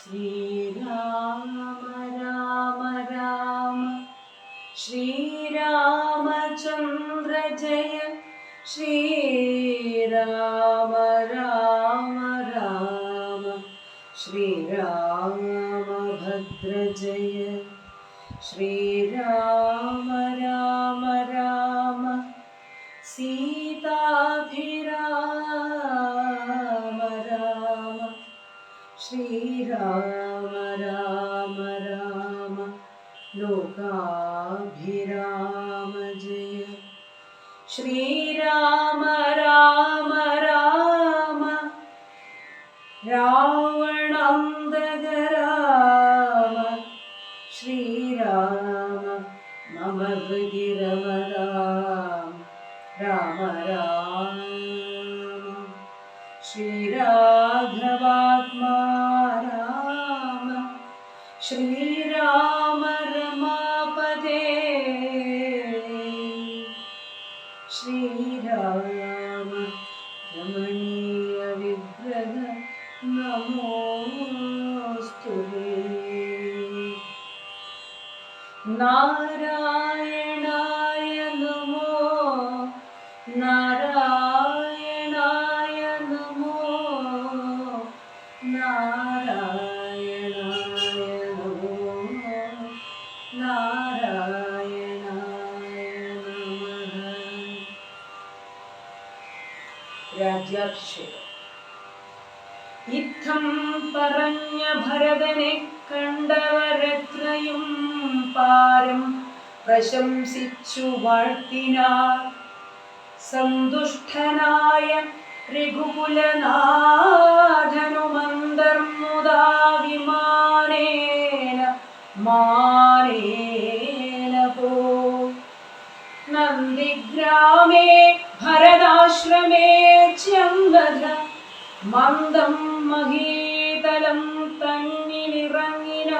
ശ്രീരാമ രാമ രാമ ശ്രീരാമചന്ദ്ര ജയ ശ്രീരാമ രാമ രാമ ശ്രീരാമഭദ്ര ജയ ശ്രീരാമ രാമ രാമ സീതാഭിരാമ രാമ ശ്രീരാമ രാമ രാമ ലോകാഭിരാമ ജയ ശ്രീരാമ രാമ രാമ രാവണാന്തക രാമ ശ്രീരാമ മമ ഹൃദി രമതാം രാമ രാമ ശ്രീരാഘവാത്മാ രാമ ശ്രീരാമ രമാപദേ ശ്രീരാമ രമണീയ വിഗ്രഹ നമോസ്തുതേ. നാരായണായ നമോ നാരായണായ നമോ നാരായണായ നമോ നാരായണായ നമഃ. രാജ്യാഭിഷേകം. യുദ്ധം പറഞ്ഞ ഭരതനെ കണ്ടവരെത്രയും പാരം പ്രശംസിച്ചു വാഴ്ത്തിനാർ. സന്തുഷ്ടനായ രഘുകുലനാഥനുമന്തർമുദാ വിമാനേന മാനേന പോ. നന്ദിഗ്രാമേ ഭരതാശ്രമേ ച്യംവധ മന്ദം മഹീതലം തന്നിലിറങ്ങിനാർ.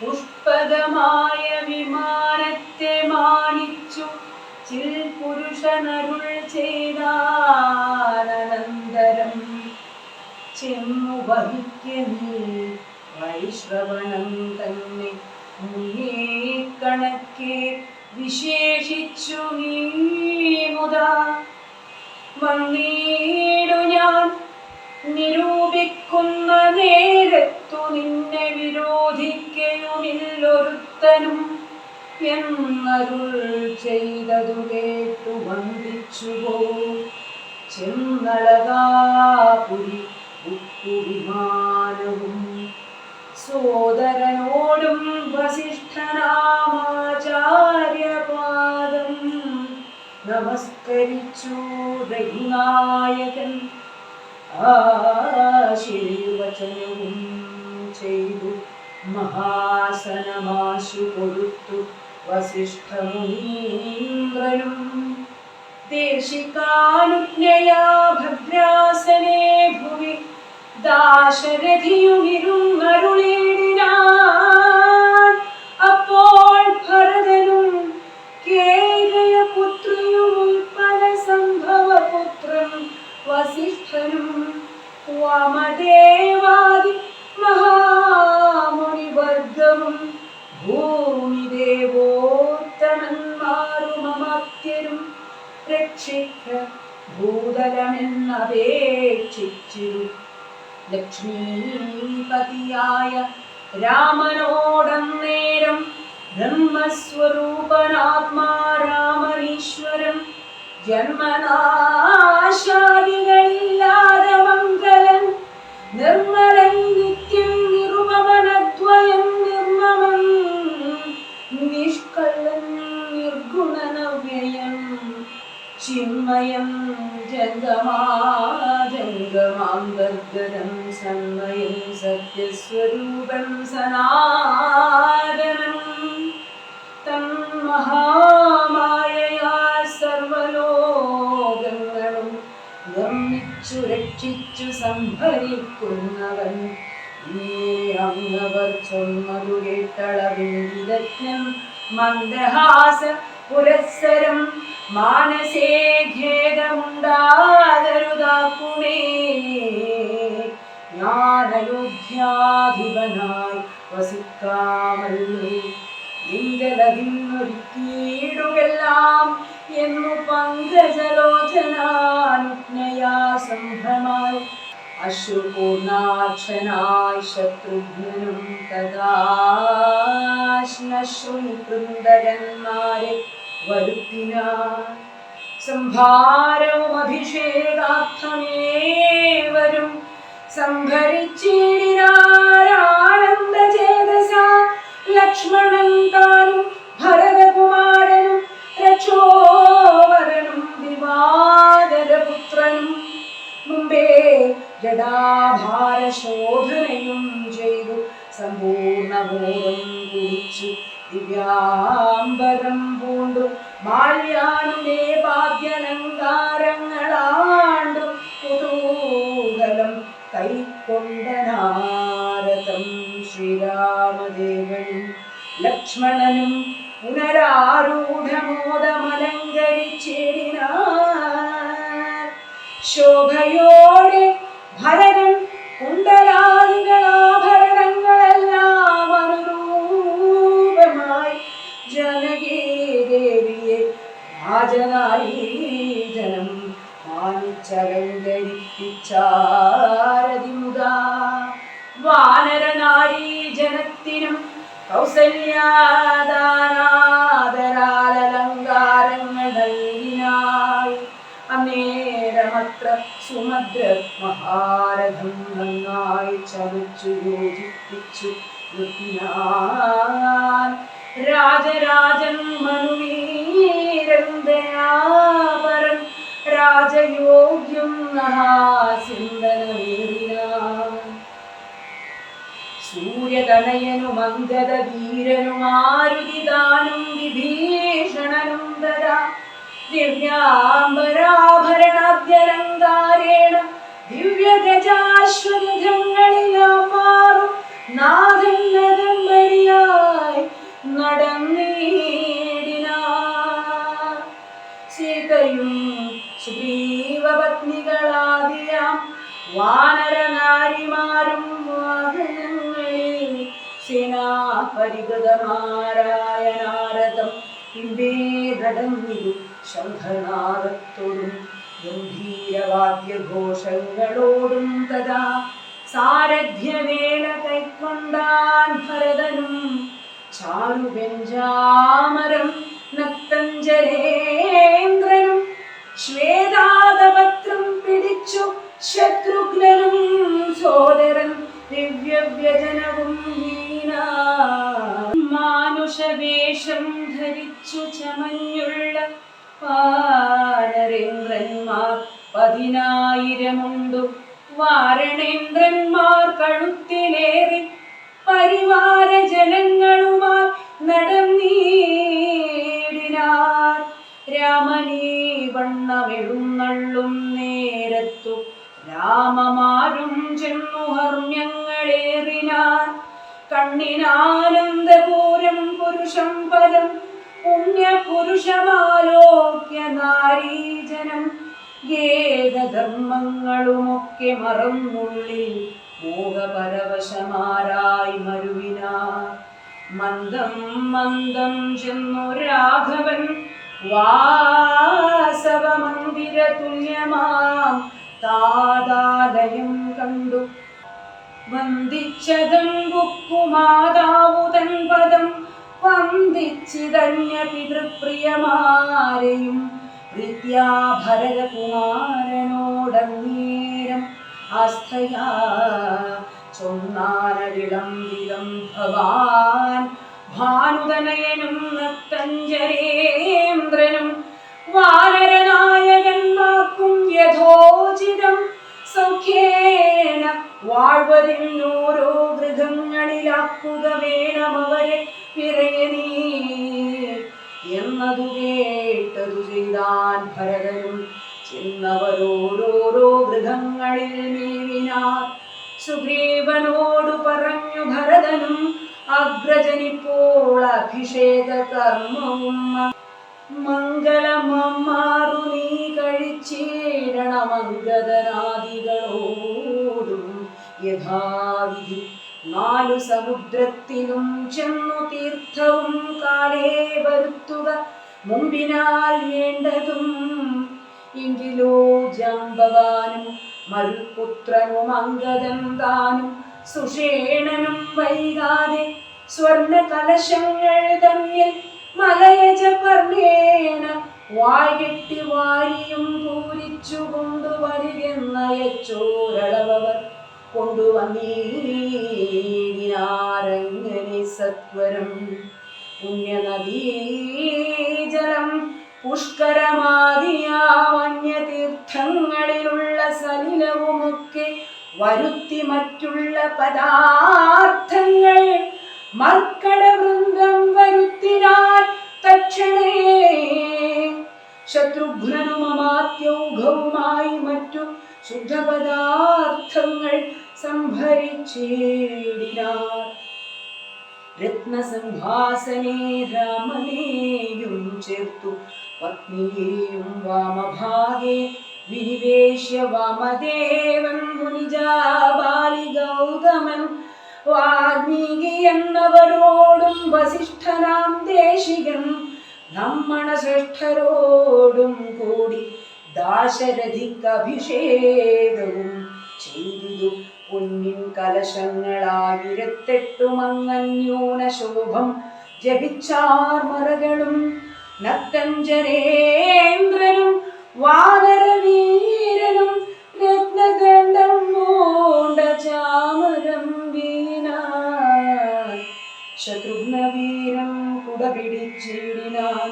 പുഷ്പകമായ വിമാനത്തെ മാനിച്ചു ചിൽ പുരുഷനരുൾ ചെയ്താനന്തരം ചെന്നു വഹിക്കനീ വൈശ്രവണം തന്നെ മുന്നേ കണക്കെ വിശേഷിച്ചു നീ മുതാ. വന്നീടു ഞാൻ നിരൂപിക്കുന്ന നേരത്തു നിന്നെ വിരോധിക്കയുമില്ലൊരുത്തനും എന്നരുൾ ചെയ്തതു കേട്ടു വന്ദിച്ചുപോ. ചെന്നളകാപുരി വിമാനവും സോദരനോടും വസിഷ്ഠനാമാചാര്യപാദം നമസ്കരിച്ചു രഘുനായകൻ. ആശീർവചനവും ചെയ്തു മഹാസനമാശു കൊടുത്തു വസിഷ്ഠമുനീന്ദ്രനും. ദേശികാനുജ്ഞയാ ഭദ്രാസനേ ഭുവി ദാശരഥിയുമിരുന്നരുളിനാൻ. അപ്പോൾ ഭരതനും കേകയപുത്രിയും ഉൽപ്പല സംഭവപുത്രൻ വസിഷ്ഠനും വാമദേവാദി മഹാമുനിവർഗവും ഭൂമിദേവോത്തമന്മാരുമമത്യരും രക്ഷിക്ക ഭൂതലമെന്നപേക്ഷിച്ചിരു. ലക്ഷ്മീപതിയായ രാമനോടന്നേരം ബ്രഹ്മസ്വരൂപനാത്മാ രാമനീശ്വരം ജന്മനാശാദികളില്ലാതെ മംഗലൻ നിർമ്മലൻ നിത്യം നിരുപമനദ്വയം നിർമ്മമൻ നിഷ്കള്ളൻ നിർഗുണനവ്യയം ചിന്മയം ജംഗമാന്തർഗതം സന്മയം സത്യസ്വരൂപം സനാതനം. തന്മഹാമായയാ സർവലോകങ്ങളും നിർമ്മിച്ചു രക്ഷിച്ചു സംഭരിക്കുന്നവൻ. അങ്ങവർ ചൊന്നതു കേട്ടളവിദജ്ഞം മന്ദഹാസ പുരസ്സരം മാനസേ ഖേദമുണ്ടാകരുതാക്കുമേ. ഞാൻ അയോധ്യാധിപനായി വസിക്കാമല്ലോ. ലിംഗലതിന്നൊരുക്കിയിടുകെല്ലാം എന്നു പങ്കജലോചനാനുജ്ഞയാ സംഭ്രമായി അശ്രുപൂർണാക്ഷനായി ശത്രുഘ്നനും തഥാശ്നശ്രുനികൃന്ദകന്മാരെ വരുത്തിനാൻ. സംഭാരവും അഭിഷേകാർത്ഥമേവരും സംഭരിച്ചിടിനാരാനന്ദചേതസ. ലക്ഷ്മണൻ താനും ഭരതകുമാരനും രക്ഷോവരനും ദിവാകരപുത്രനും മുമ്പേ ജടാഭാരശോധനയും ചെയ്തു സമ്പൂർണബോധം കുറിച്ചു ദിവ്യാംബരം പൂണ്ടു മാല്യാനുലേപാദ്യലങ്കാരങ്ങളാണ്ടു കുതൂഹലം കൈക്കൊണ്ട നാരദം ശ്രീരാമദേവനും ലക്ഷ്മണനും പുനരാരൂഢമോദമലങ്കരിച്ചിടിനാർ. ശോഭയോടെ ഭരതൻ കുണ്ടലാദികളാഭരണങ്ങളെല്ലാം അനുരൂപമായി ജനകീദേവിയെ രാജനാരീജനം മാനിച്ചലങ്കരിപ്പിച്ചാരതിമുദാ. വാനരനാരീജനത്തിനും കൗസല്യാദാനാദരാലങ്കാരങ്ങൾ നൽകിനായി. അന്നേരമത്ര സുമദ്ര മഹാരഥം നന്നായി ചമച്ചു യോജിപ്പിച്ചു നിർത്തിനാൻ. രാജരാജൻ മനുവീരൻ ദയാപരൻ രാജയോഗ്യം നഹാസിന്ദനമേറിനാൻ. സൂര്യതനയനും അംഗദവീരനും മാരുതിദാനും വിഭീഷണനും തഥാ ദിവ്യാംബരാഭരണാദ്യലങ്കാരേണ ദിവ്യഗജാശ്വരഥങ്ങളിലാം മാറും നാഥൻ നഗംബരിയായി നടന്നേടിനാർ. സീതയും സുഗ്രീവപത്നികളാദിയാം വാനരനാരിമാരും വാഹനങ്ങളിൽ സേനാപരിഗതമാരായ നാരദം പിമ്പേ നടന്നിരു ശംഖനാദത്തോടും ഗംഭീരവാദ്യഘോഷങ്ങളോടും തഥാ. സാരഥ്യവേല കൈക്കൊണ്ടാൻ ഭരതനും ചാരുബെഞ്ചാമരം നക്തഞ്ചരേന്ദ്രനും ശ്വേതാദപത്രം പിടിച്ചു ശത്രുഘ്നനും സോദരൻ ദിവ്യവ്യജനവും മാനുഷവേഷം ധരിച്ചു ചമഞ്ഞുള്ള വാനരേന്ദ്രന്മാർ 10,000 വാരണേന്ദ്രന്മാർ കഴുത്തിലേറി പരിവാര ജനങ്ങളുമായി നടന്നീടിനാർ. രാമനീ വണ്ണമെഴുന്നള്ളും നേരത്തു രാമമാരും ചെന്നു ഹർമ്മ്യങ്ങളേറിനാർ. കണ്ണിനാനന്ദപൂരം പുരുഷം പദം പുണ്യപുരുഷമാലോക്യ നാരീജനം ഗേദധർമ്മങ്ങളുമൊക്കെ മറന്നുള്ളിൽ മോഹപരവശമാരായി മരുവിനാർ. മന്ദം മന്ദം ചെന്നു രാഘവൻ വാസവമന്ദിര തുല്യമാം താതാലയം കണ്ടു. വന്ദിച്ചതം ബുക്കുമാതാവുതൻ പദം വന്ദിച്ചിതന്യ പിതൃപ്രിയമാരെയും പ്രീത്യാ ഭരതകുമാരനോടന്നേരം ആസ്ഥയാ ചൊന്നാനവിളംബിതം ഭവാൻ. ഭാനുതനയനും നക്തഞ്ചരേന്ദ്രനും വാനരനായകന്മാർക്കും യഥോചിതം സൗഖ്യേന വാഴ്വതിന്നോരോ ഗൃഹങ്ങളിലാക്കുക വേണമവരെ പിറയനീ എന്നതു കേട്ടതു ചെയ്താൻ ഭരതനും. ചെന്നവരോരോരോ ഗൃഹങ്ങളിൽ മേവിനാർ. സുഗ്രീവനോടു പറഞ്ഞു ഭരതനും അഗ്രജനിപ്പോൾ അഭിഷേക കർമ്മവും മംഗളമാറു നീ കഴിച്ചിടണമംഗദനാദികളോടും യഥാവിധി 4 സമുദ്രത്തിലും ചെന്നു തീർത്ഥവും കാലേ വരുത്തുക മുമ്പിനാൽ വേണ്ടതും. എങ്കിലോ ജാമ്പവാനും മരുപുത്രനും അംഗദൻ താനും സുഷേണനും വൈകാതെ സ്വർണ്ണ കലശങ്ങൾ തമ്മിൽ മലയജ പർണേന വായ്കെട്ടി വാരിയും പൂരിച്ചു കൊണ്ടുവരികെന്നയച്ചോരളവർ കൊണ്ടുവന്നീടിനാരങ്ങനെ സത്വരം. പുണ്യനദീജലം പുഷ്കരമാദിയാമന്യതീർത്ഥങ്ങളിലുള്ള സലിലവുമൊക്കെ വരുത്തി മറ്റുള്ള പദാർത്ഥങ്ങൾ മർക്കടവൃന്ദം വരുത്തിനാൻ തക്ഷണേ. ശത്രുഘ്നനും അമാത്യൗഘവുമായി മറ്റു ശുദ്ധപദാർത്ഥങ്ങൾ സംഭരിച്ചിടിനാർ. രത്നസിംഹാസനേ രാമനെയും ചേർത്തു പത്നിയെയും വാമഭാഗേ വിനിവേശ്യ വാമദേവൻ മുനിജാബാലി ഗൗതമൻ വാൽമീകി എന്നവരോടും വസിഷ്ഠനാം ദേശികൻ ബ്രാഹ്മണ ശ്രേഷ്ഠരോടും കൂടി ദാശരഥിക്കഭിഷേകവും ചെയ്തു. പൊന്നിൻ കലശങ്ങളായിരത്തെട്ടുമങ്ങന്യൂന ശോഭം ജപിച്ചാർമറകളും നക്തഞ്ജനേന്ദ്രനും വാനരവീരനും രത്നദണ്ഡം മൂണ്ട ചാമരം വീണാൻ. ശത്രുഘ്നവീരൻ കുട പിടിച്ചിടിനാൻ,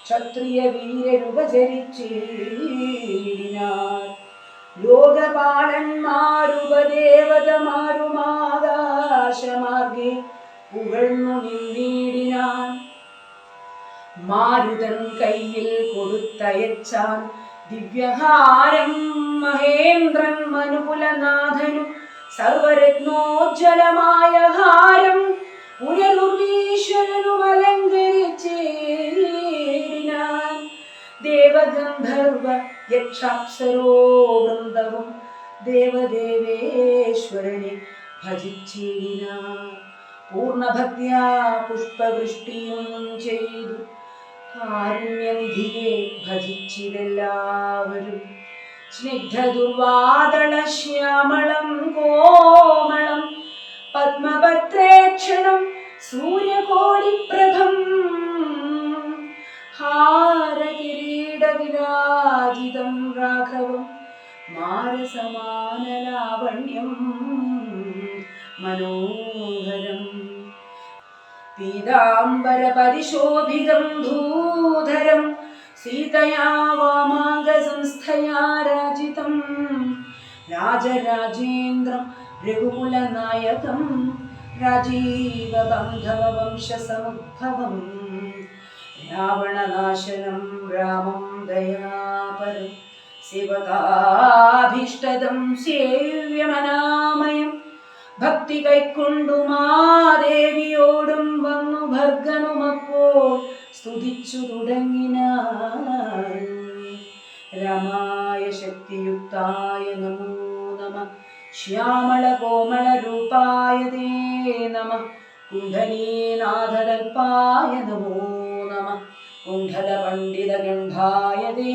ക്ഷത്രിയ വീരരുപചരിച്ചിടിനാൻ. ലോകപാലന്മാരുപദേവതമാരുമാകാശമാർഗെ പുകഴ്ന്നു നിന്നിടിനാൻ. മാരുതൻ കയ്യിൽ കൊടുത്തയച്ചാൻ ദിവ്യഹാരം മഹേന്ദ്രൻ മനുകുലനാഥനു സർവരത്നോജ്വലമായ ഹാരം പുനരുർവീശ്വരനും അലങ്കരിച്ചിടിനാൻ. ദേവഗന്ധർവ യക്ഷാപ്സരോ വൃന്ദവും ദേവദേവേശ്വരനെ ഭജിച്ചിടിനാൻ. പൂർണ്ണഭക്തിയാ പുഷ്പവൃഷ്ടിയും ചെയ്തു കാരുണ്യനിധിയെ ഭജിച്ചിതെല്ലാവരും. സ്നിഗ്ധദുർവാദള ശ്യാമളം കോമളം പത്മപത്രേക്ഷണം സൂര്യകോടിപ്രഭം ഹാരകിരീടവിരാജിതം രാഘവം മാരസമാനലാവണ്യം മനോഹരം. പീതാംബര പരിശോഭിതം ധൂധരം സീതയാ വാമാംഗസംസ്ഥയാ രാജിതം. രാജരാജേന്ദ്രം രഘുകുലനായകം രാജീവബന്ധവംശസമുദ്ഭവം. രാവണനാശനം രാമം ദയാപരം ശിവകാഭീഷ്ടദം സേവ്യമനാമയം. ഭക്തി കൈക്കൊണ്ടു മാദേവിയോടും വന്നു ഭർഗനുമപ്പോൾ സ്തുതിച്ചു തുടങ്ങിനാൻ. രാമായ ശക്തിയുക്തായ നമോ നമഃ, ശ്യാമള കോമള രൂപായ തേ നമഃ, കുണ്ഡലീനാഥകൽപായ നമോ നമഃ, കുണ്ഡല പണ്ഡിത ഗണ്ഡായ തേ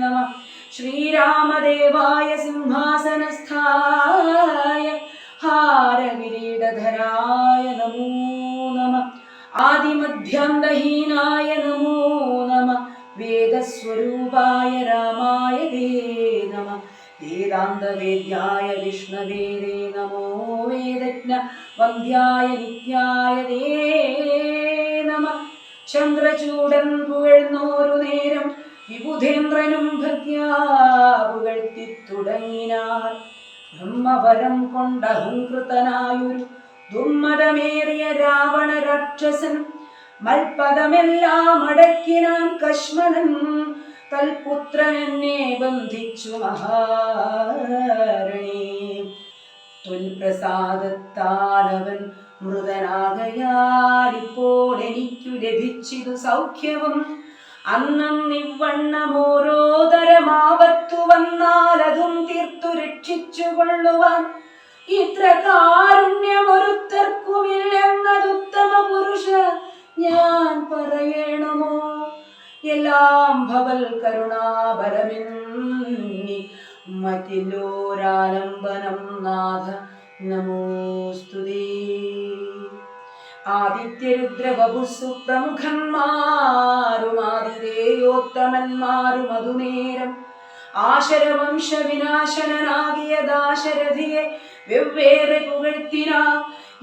നമഃ, ശ്രീരാമദേവായ സിംഹാസനസ്ഥായ ഹാരകിരീടധരായ നമോ നമഃ, ആദിമധ്യാന്തഹീനായ നമോ നമഃ, വേദസ്വരൂപായ രാമായ തേ നമഃ, വേദാന്തവേദ്യായ വിഷ്ണവേ തേ നമോ, വേദജ്ഞ വന്ദ്യായ നിത്യായ തേ നമഃ. ചന്ദ്രചൂടൻ പുകഴ്ന്നോരു നേരം വിബുധേന്ദ്രനും ഭക്യാ പുകഴ്ത്തി തുടങ്ങിനാർ. ബ്രഹ്മവരം കൊണ്ടഹംകൃതനായൊരു ദുർമതമേറിയ രാവണ രാക്ഷസൻ മൽപദമെല്ലാം അടക്കിനാൻ കശ്മലൻ. തൽപുത്രനെന്നെ ബന്ധിച്ചു മഹാരണേ. ത്വൽപ്രസാദത്താലവൻ മൃതനാകയാൽ ഇപ്പോൾ എനിക്കു ലഭിച്ചിതു സൗഖ്യവും. അന്നം നിവണ്ണം ഓരോ തരമാവത്തു വന്നാൽ അതും തീർത്തു രക്ഷിച്ചു കൊള്ളുവാൻ ഇത്ര കാരുണ്യമൊരുത്തർക്കുമില്ലെന്നതുത്തമ പുരുഷ ഞാൻ പറയണമോ? എല്ലാം ഭവൽ കരുണാബലമെന്നി മറ്റില്ലോരാലംബനം നാഥ നമോസ്തുതേ. ആദിത്യരുദ്രവപുസ്സു പ്രമുഖന്മാരും ആതിഥേയോത്തമന്മാരും അതുനേരം ആശരവംശ വിനാശനാകിയ ദാശരഥിയെ വെവ്വേറെ പുകഴ്ത്തിനാ.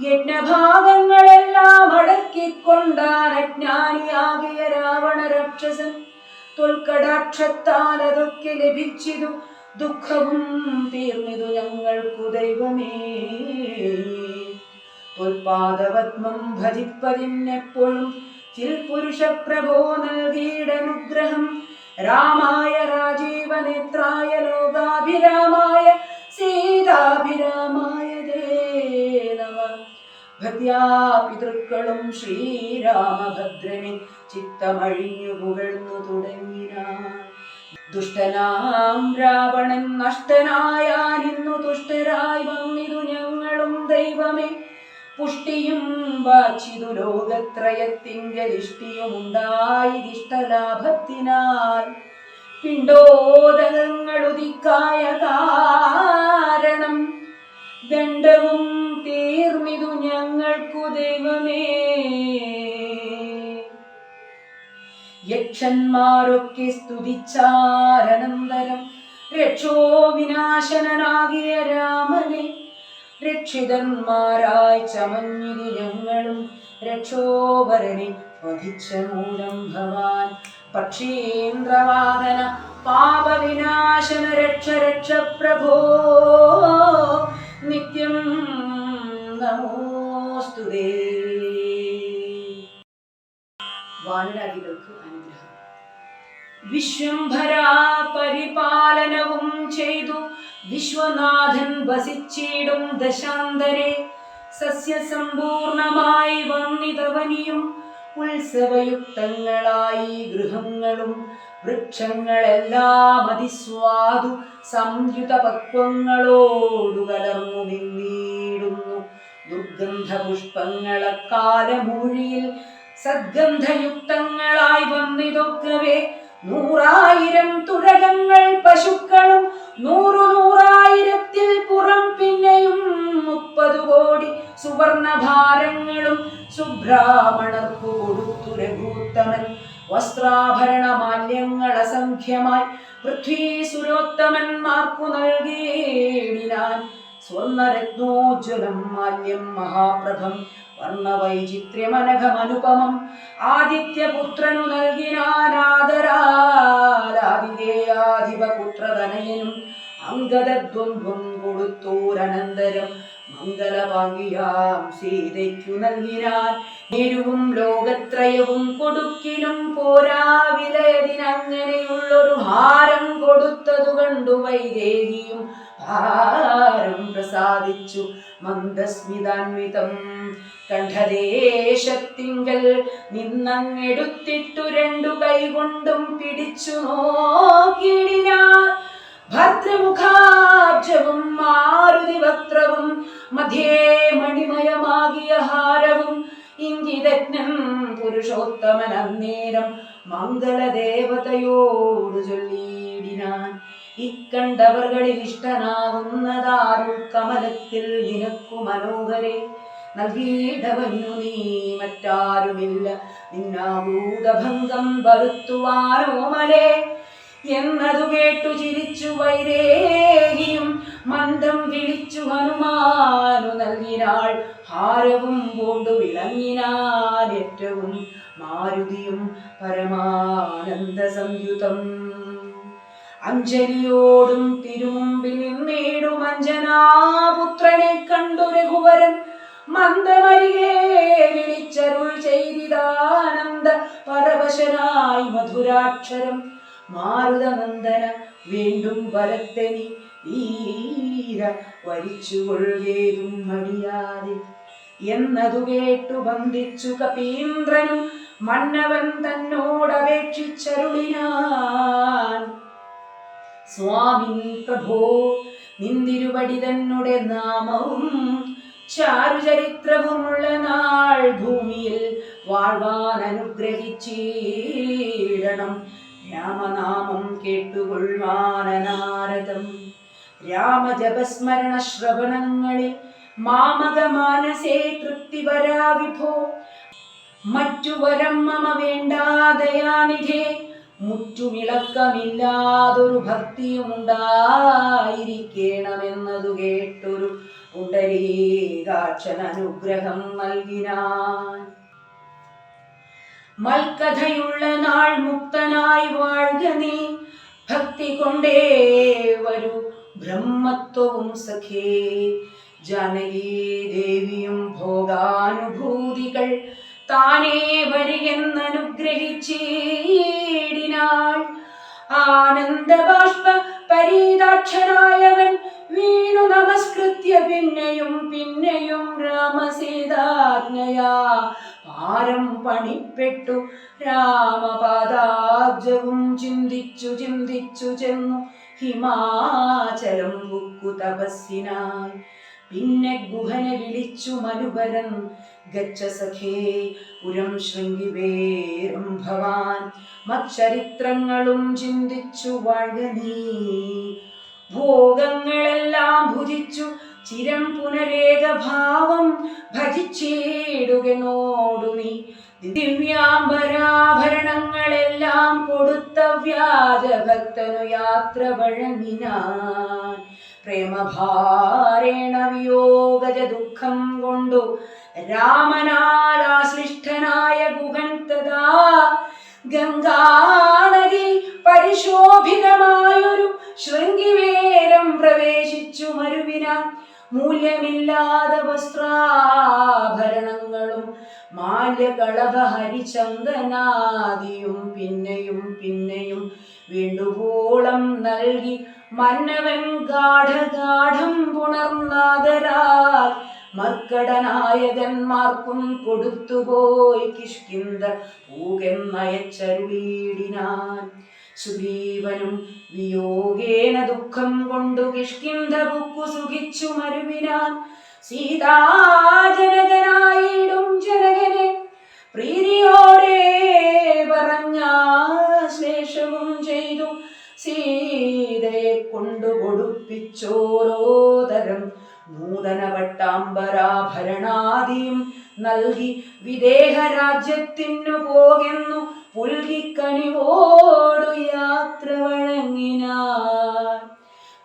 യജ്ഞഭാഗങ്ങളെല്ലാം അടക്കിക്കൊണ്ടാൻ അജ്ഞാനിയാകിയ രാവണ രാക്ഷസൻ. തൊൽക്കടാക്ഷത്താൽ അതൊക്കെ ലഭിച്ചിതു, ദുഃഖവും തീർന്നിതു ഞങ്ങൾക്കു ദൈവമേ. തൊൽപാദപത്മം ഭജിപ്പതിനെപ്പോഴും ചിൽപുരുഷ പ്രഭോ നൽകിയിടനുഗ്രഹം. രാമായ രാജീവനേത്രായ ലോകാഭിരാമായ സീതാഭിരാമായ നമഃ. ഭക്ത്യാ പിതൃക്കളും ശ്രീരാമഭദ്രനെ ചിത്തമഴിഞ്ഞു പുകഴ്ന്നു തുടങ്ങിനാൻ. ദുഷ്ടനാം രാവണൻ നഷ്ടനായാനിന്നു തുഷ്ടരായി വന്നിതു ഞങ്ങളും ദൈവമേ. പുഷ്ടിയും വാച്ചിതു ലോകത്രയത്തിങ്കലിഷ്ടിയുമുണ്ടായിരിഷ്ടലാഭത്തിനാൽ. പിണ്ടോദകങ്ങളുദിക്കായ കാരണം ദണ്ഡവും തീർന്നിതു ഞങ്ങൾക്കു ദൈവമേ. യക്ഷന്മാരൊക്കെ സ്തുതിച്ചാരനന്തരം രക്ഷോ വിനാശനാകിയ രാമനെ. രക്ഷിതന്മാരായി ചമഞ്ഞിരു ഞങ്ങളും രക്ഷോഭരനെ വധിച്ച മൂലം ഭവാൻ. പക്ഷീന്ദ്രവാദന പാപവിനാശന രക്ഷ രക്ഷ പ്രഭോ നിത്യം നമോസ്തുതേ. വാനരാദികൾക്ക് അനുഗ്രഹം. വിശ്വംഭരാ പരിപാലനവും ചെയ്തു വിശ്വനാഥൻ വസിച്ചിടും ദശാന്തരെ. സസ്യസമ്പൂർണമായി വന്നിതവനിയും ഉത്സവയുക്തങ്ങളായി ഗൃഹങ്ങളും വൃക്ഷങ്ങളെല്ലാം അതിസ്വാദു സംയുത പക്വങ്ങളോടു കലർന്നു നിന്നിടുന്നു. ദുർഗന്ധ പുഷ്പങ്ങളക്കാലമൂഴിയിൽ സദ്ഗന്ധയുക്തങ്ങളായി വന്നിതൊക്കവേ. 100,000 തുരകങ്ങൾ പശുക്കളും 100,000 പുറം പിന്നെയും 30 കോടി സുവർണഭാരങ്ങളും സുബ്രാഹ്മണർക്കു കൊടുത്തു രഘൂത്തമൻ. വസ്ത്രാഭരണ മാല്യങ്ങൾ അസംഖ്യമായി പൃഥ്വീസുരോത്തമന്മാർക്കു നൽകിയിടിനാൻ. സ്വർണരത്നോജ്വലം മാല്യം മഹാപ്രഭം വർണ്ണവൈചിത്ര്യമനഘമനുപമം ആദിത്യപുത്രനു നൽകിനാനാദരാലാതിഥേയാധിപപുത്രതനയനും അംഗദദ്വന്ദ്വം കൊടുത്തോരനന്തരം മംഗളഭാംഗിയാം സീതയ്ക്കു നൽകിനാൻ. എരുവും ലോകത്രയവും കൊടുക്കിലും പോരാ വിലയതിനങ്ങനെയുള്ളൊരു ഹാരം കൊടുത്തതു കണ്ടു വൈദേഹിയും ഭാരം പ്രസാദിച്ചു മന്ദസ്മിതാന്വിതം. കണ്ഠദേശത്തിങ്കൽ നിന്നങ്ങെടുത്തിട്ടു 2 കൈകൊണ്ടും പിടിച്ചു നോക്കിടിനാൻ. ഭദ്രമുഖാബ്ജവും മാരുതി വക്ത്രവും മധ്യേ മണിമയമാകിയ ഹാരവും ഇംഗിതജ്ഞൻ പുരുഷോത്തമൻ അന്നേരം മംഗളദേവതയോടു ചൊല്ലിയിടിനാൻ. ഇക്കണ്ടവർകളിൽ ഇഷ്ടനാകുന്നതാരുൾ കമലത്തിൽ നിനക്കു മനോഹരെ. നൽകിയിടവന്നു നീ മറ്റാരുമില്ല നിന്നാഭൂതഭംഗം വരുത്തുവാനോമലേ. എന്നതു കേട്ടു ചിരിച്ചു വൈദേഹിയും മന്ദം വിളിച്ചു ഹനുമാനു നൽകിനാൾ. ഹാരവും പൂണ്ടു വിളങ്ങിനാൻ ഏറ്റവും മാരുതിയും പരമാനന്ദ സംയുതം. അഞ്ജലിയോടും തിരുമുമ്പിൽ നിന്നേടും അഞ്ജനാപുത്രനെ കണ്ടു രഘുവരൻ. മന്ദമരികെ വിളിച്ചരുൾ ചെയ്തിതാനന്ദ പരവശനായി മധുരാക്ഷരം. മാരുതനന്ദന വീണ്ടും വരത്തനി വീര വരിച്ചുകൊള്ളുകേതും മടിയാതെ. എന്നതു കേട്ടു ബന്ധിച്ചു കപീന്ദ്രനും മന്നവൻ തന്നോടപേക്ഷിച്ചരുളിനാൻ. സ്വാമി പ്രഭോ നിന്തിരുവടി തന്നെ നാമവും ചാരുചരിത്രവുമുള്ള നാൾ ഭൂമിയിൽ വാഴ്വാൻ അനുഗ്രഹിച്ചിടണം. രാമനാമം കേട്ടുകൊള്ളുവാനനാരദം. രാമജപസ്മരണ ശ്രവണങ്ങളിൽ മാമക മാനസേ തൃപ്തി വരാ വിഭോ. മറ്റു വരം മമ വേണ്ടാദയാനിധേ. മുറ്റുമിളക്കമില്ലാതൊരു ഭക്തിയുമുണ്ടായിരിക്കണമെന്നതു കേട്ടൊരു പുണ്ടരീകാക്ഷൻ അനുഗ്രഹം നൽകിനാൻ. മൽക്കഥയുള്ള നാൾ മുക്തനായി വാഴ്ക നീ. ഭക്തി കൊണ്ടേ വരൂ ബ്രഹ്മത്വവും സഖേ. ജാനകീ ദേവിയും ഭോഗാനുഭൂതികൾ താനേ വരികെന്നനുഗ്രഹിച്ചിടിനാൾ. ആനന്ദബാഷ്പ പരീതാക്ഷനായവൻ വീണു നമസ്കൃത്യ പിന്നെയും പിന്നെയും രാമസീതാജ്ഞയാ പാരം പണിപ്പെട്ടു. രാമപാദാബ്ജവും ചിന്തിച്ചു ചിന്തിച്ചു ചെന്നു ഹിമാചലം ബുക്കു തപസ്സിനായി. പിന്നെ ഗുഹനെ വിളിച്ചു മനുപരൻ ഗച്ഛ സഖേ പുരം ശൃംഗിവേരം ഭവാൻ. മച്ചരിത്രങ്ങളും ചിന്തിച്ചു വാഴ്ക നീ. ഭോഗങ്ങളെല്ലാം ഭുജിച്ചു ചിരം പുനരേകഭാവം ഭജിച്ചിടുകനോടു നീ. ദിവ്യാംബരാഭരണങ്ങളെല്ലാം കൊടുത്ത വ്യാജഭക്തനു യാത്ര വഴങ്ങിനാൻ. പ്രേമഭാരേണ വിയോഗജ ദുഃഖം കൊണ്ടു രാമനാലാശ്ലിഷ്ടനായ ഗുഹൻ തഥാ ഗംഗാനദി പരിശോഭിതമായൊരു ശൃംഗിവേരം പ്രവേശിച്ചു മരുവിനാൻ. മൂല്യമില്ലാതെ വസ്ത്രാഭരണങ്ങളും മാല്യകളഭ ഹരിചന്ദനാദിയും പിന്നെയും പിന്നെയും വേണ്ടുവോളം നൽകി മന്നവൻ ഗാഠഗാഠം പുണർന്നാദരാൽ മർക്കടനായകന്മാർക്കും കൊടുത്തുപോയി കിഷ്കിന്ധ പൂകെന്നയച്ചരുളീടിനാൻ. സുഗ്രീവനും വിയോഗേന ദുഃഖം കൊണ്ടു കിഷ്കിന്ധ ബുക്കു സുഖിച്ചു മരുവിനാൻ. സീതാജനകനായിടും ജനകനെ പ്രീതിയോടെ പറഞ്ഞാശ്ലേഷവും ചെയ്തു. സീതയെ കൊണ്ടു കൊടുപ്പിച്ചോരോതരം നൂതന വട്ടാംബരാഭരണാദിയും നൽകി വിദേഹ രാജ്യത്തിനു പോകെന്നു പുൽകിക്കണിവോടു യാത്ര വഴങ്ങിനാൻ.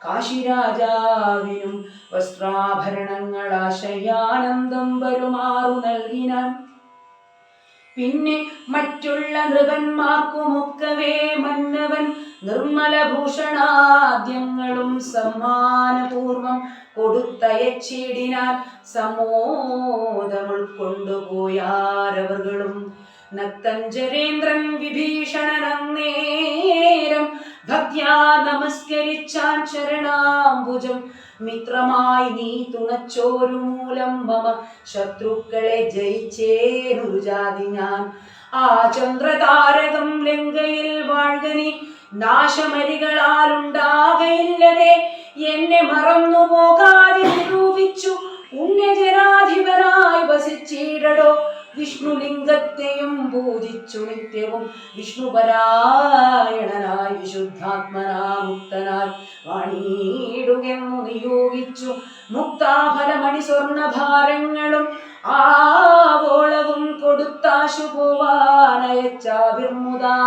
കാശിരാജാവിനും വസ്ത്രാഭരണങ്ങൾ ആശയാനന്ദം വരുമാറു നൽകിനാൻ. പിന്നെ മറ്റുള്ള നൃപന്മാർക്കുമൊക്കവേ മന്നവൻ നിർമ്മലഭൂഷണാദ്യങ്ങളും സമ്മാനപൂർവം കൊടുത്തയച്ചിടിനാൻ. സമോദം ഉൾക്കൊണ്ടുപോയാരവകളും നക്തഞ്ചരേന്ദ്രൻ വിഭീഷണനന്നേരം ഭക്ത്യാ നമസ്കരിച്ചാൻ ശരണാംബുജം. മിത്രമായി നീ തുണച്ചോരു മൂലം മമ ശത്രുക്കളെ ജയിച്ചേനൊരു ജാതി ഞാൻ. ആ ചന്ദ്രതാരകം ലങ്കയിൽ വാഴ്ക നീ. നാശമരികളാലുണ്ടാകയില്ലതേ എന്നെ മറന്നു പോകാതെ നിരൂപിച്ചു പുണ്യജനാധിപനായി വസിച്ചിടടോ. വിഷ്ണുലിംഗത്തെയും പൂജിച്ചു നിത്യവും വിഷ്ണുപരായണനായി വിശുദ്ധാത്മനാ മുക്തനായി വാണിയിടുകെന്നു നിയോഗിച്ചു. മുക്താഫലമണി സ്വർണഭാരങ്ങളും ആവോളവും കൊടുത്താശു പോവാനയച്ചാവിർമുദാ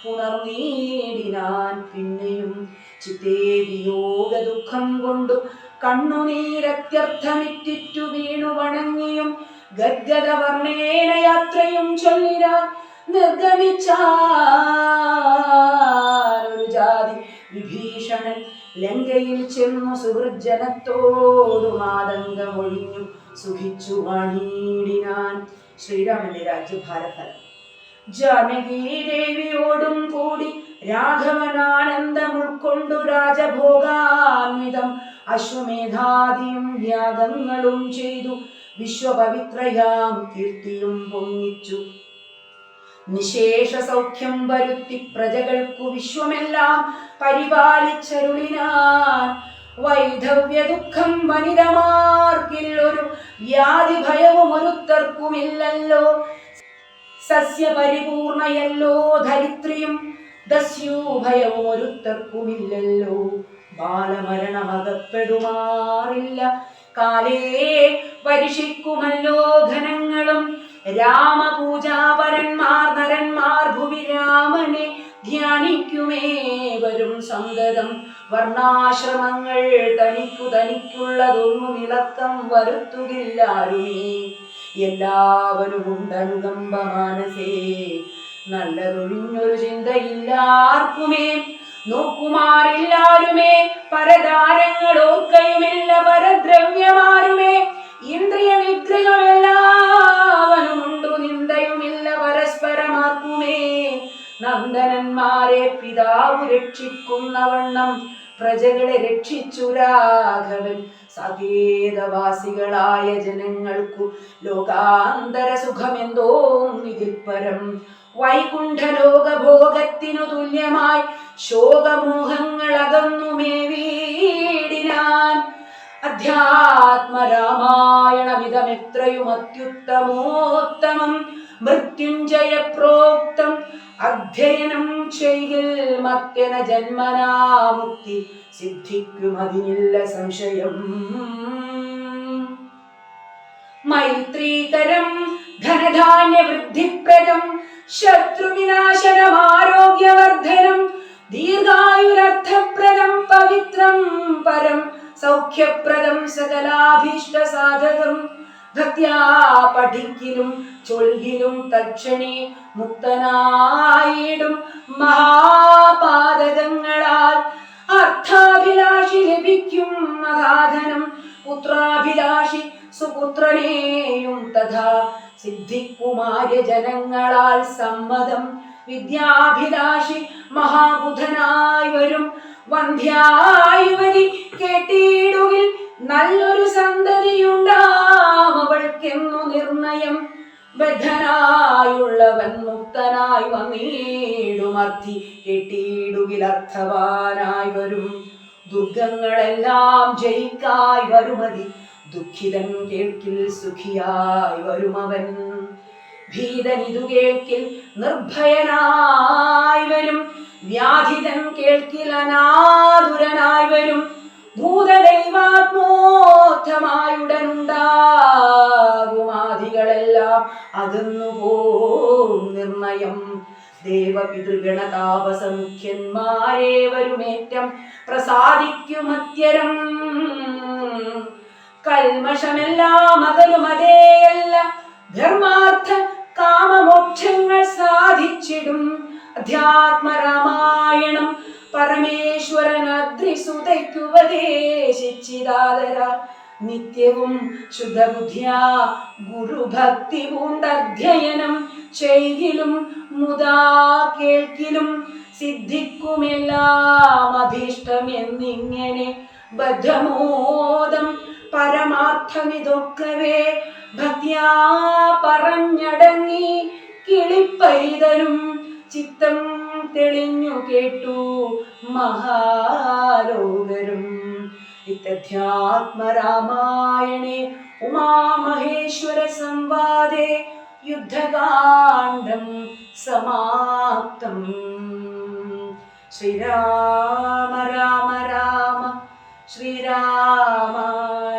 പുണർനീടിനാൻ. പിന്നെയും ചിത്തേ വിയോഗ ദുഃഖം കൊണ്ടു കണ്ണുനീരത്യർത്ഥമിറ്റിറ്റു വീണു വണങ്ങിയും ഗദ്ഗദവർണ്ണേന യാത്രയും ചൊല്ലിനാൻ. നിർഗമിച്ചാനൊരു ജാതി വിഭീഷണൻ ലങ്കയിൽ ചെന്നു സുഹൃജനത്തോടു മാതംഗമൊഴിഞ്ഞു സുഖിച്ചു വാണിയിടിനാൻ. ശ്രീരാമന്റെ രാജ്യഭാരഫലം. ജാനകീ ദേവിയോടും കൂടി രാഘവനാനന്ദം ഉൾക്കൊണ്ടു രാജഭോഗാന്വിതം അശ്വമേധാദിയും യാഗങ്ങളും ചെയ്തു വിശ്വപവിത്രയാം കീർത്തിയും പൊങ്ങിച്ചു. നിശേഷ സൗഖ്യം വരുത്തി പ്രജകൾക്കു വിശ്വമെല്ലാം പരിപാലിച്ചരുളിനാൻ. വൈധവ്യ ദുഃഖം വനിതമാർക്കില്ലൊരു വ്യാധി ഭയവും ഒരുത്തർക്കുമില്ലല്ലോ. സസ്യപരിപൂർണയല്ലോ ധരിത്രിയും ദസ്യൂഭയവും ഒരുത്തർക്കുമില്ലല്ലോ. ബാലമരണമകപ്പെടുമാറില്ല കാലേ പരിഷിക്കുമല്ലോ ഘനങ്ങളും. രാമപൂജാപരന്മാർ നരന്മാർ ഭുവി രാമനെ ധ്യാനിക്കുമേവരും സന്തതം. വർണ്ണാശ്രമങ്ങൾ തനിക്കുള്ളതൊന്നും ഇളക്കം വരുത്തുകില്ലാരുമേ. എല്ലാവരും ഉണ്ടനുകമ്പ മാനസേ, നല്ലതൊഴിഞ്ഞൊരു ചിന്തയില്ലാർക്കുമേ. നോക്കുമാറില്ലാരുമേ പരദാരങ്ങൾ ഓർക്കയുമില്ല പരദ്രവ്യമാരുമേ. ഇന്ദ്രിയ നിഗ്രഹമെല്ലാവനുമുണ്ടു നിന്ദയുമില്ല പരസ്പരമാർക്കുമേ. നന്ദനന്മാരെ പിതാവ് രക്ഷിക്കുന്നവണ്ണം പ്രജകളെ രക്ഷിച്ചു രാഘവൻ. സാകേതവാസികളായ ജനങ്ങൾക്കു ലോകാന്തര സുഖമെന്തോ ഇതിൽ പരം. വൈകുണ്ഠലോകഭോഗത്തിനു തുല്യമായി ശോകമോഹങ്ങൾ അകന്നുമേവീടിനാൻ. അധ്യാത്മരാമായണമിതമെത്രയും അത്യുത്തമോത്തമം. മൃത്യുഞ്ജയ പ്രോക്തം അധ്യയനം ചെയ്യിൽ മത്യന ജന്മനാമുക്തി സിദ്ധിക്കുമതിനില്ല സംശയം. മൈത്രീകരം ധനധാന്യ വൃദ്ധിപ്രദം ശത്രുവിനാശനം ആരോഗ്യവർദ്ധനം. ദീർഘായുരർത്ഥപ്രദം പവിത്രം പരം സൗഖ്യപ്രദം സകലാഭീഷ്ട സാധകം. ഭക്ത്യാ പഠിക്കിലും ചൊൽകിലും തക്ഷണേ മുക്തനായിടും മഹാപാതകങ്ങളാൽ. അർത്ഥാഭിലാഷി ലഭിക്കും അഗാധനം. പുത്രാഭിലാഷി സുപുത്രനെയും തഥാ. സിദ്ധിക്കുമാര്യ ജനങ്ങളാൽ സമ്മതം. വിദ്യാഭിലാഷി മഹാബുധനായി വരും. വന്ധ്യായുവതി കേട്ടിടുകിൽ നല്ലൊരു സന്തതിയുണ്ടാമവൾക്കെന്നു നിർണയം. ബദ്ധനായുള്ളവൻ മുക്തനായി വന്നിടുമർത്ഥി കേട്ടിടുകിൽ അർത്ഥവാനായി വരും. ദുർഗങ്ങളെല്ലാം ജയിക്കായി വരുമതി ദുഃഖിതൻ കേൾക്കിൽ സുഖിയായി വരുമവൻ. ഭീതനിതു കേൾക്കിൽ നിർഭയനായി വരും. വ്യാധിതൻ കേൾക്കിൽ അനാതുരനായി വരും. ഭൂതദൈവാത്മോത്തമായുടനുണ്ടാകുമാദികളെല്ലാം അകന്നുപോം നിർണയം. ദേവപിതൃഗണതാപസമുഖ്യന്മാരേവരുമേറ്റം പ്രസാദിക്കുമത്യരം. കൽമഷമെല്ലാം അകലുമതേയല്ല ധർമാർത്ഥ കാമമോക്ഷങ്ങൾ സാധിച്ചിടും. അധ്യാത്മരാമായണം പരമേശ്വരനദ്രിസുതയ്ക്കുപദേശിച്ചിതാദര. നിത്യവും ശുദ്ധബുദ്ധ്യാ ഗുരുഭക്തി പൂണ്ടധ്യയനം ചെയ്കിലും മുതാ കേൾക്കിലും സിദ്ധിക്കുമെല്ലാം അഭീഷ്ടം എന്നിങ്ങനെ ബദ്ധമോദം പരമാർത്ഥമിതൊക്കവേ. ഭക്ത്യാ പറഞ്ഞടങ്ങി കിളിപ്പൈതലും ചിത്തം തെളിഞ്ഞു കേട്ടു മഹാലോകരും. ഇത്യധ്യാത്മരാമായണേ ഉമാമഹേശ്വര സംവാദേ യുദ്ധകാണ്ഡം സമാപ്തം. ശ്രീരാമ രാമ രാമ ശ്രീരാമായ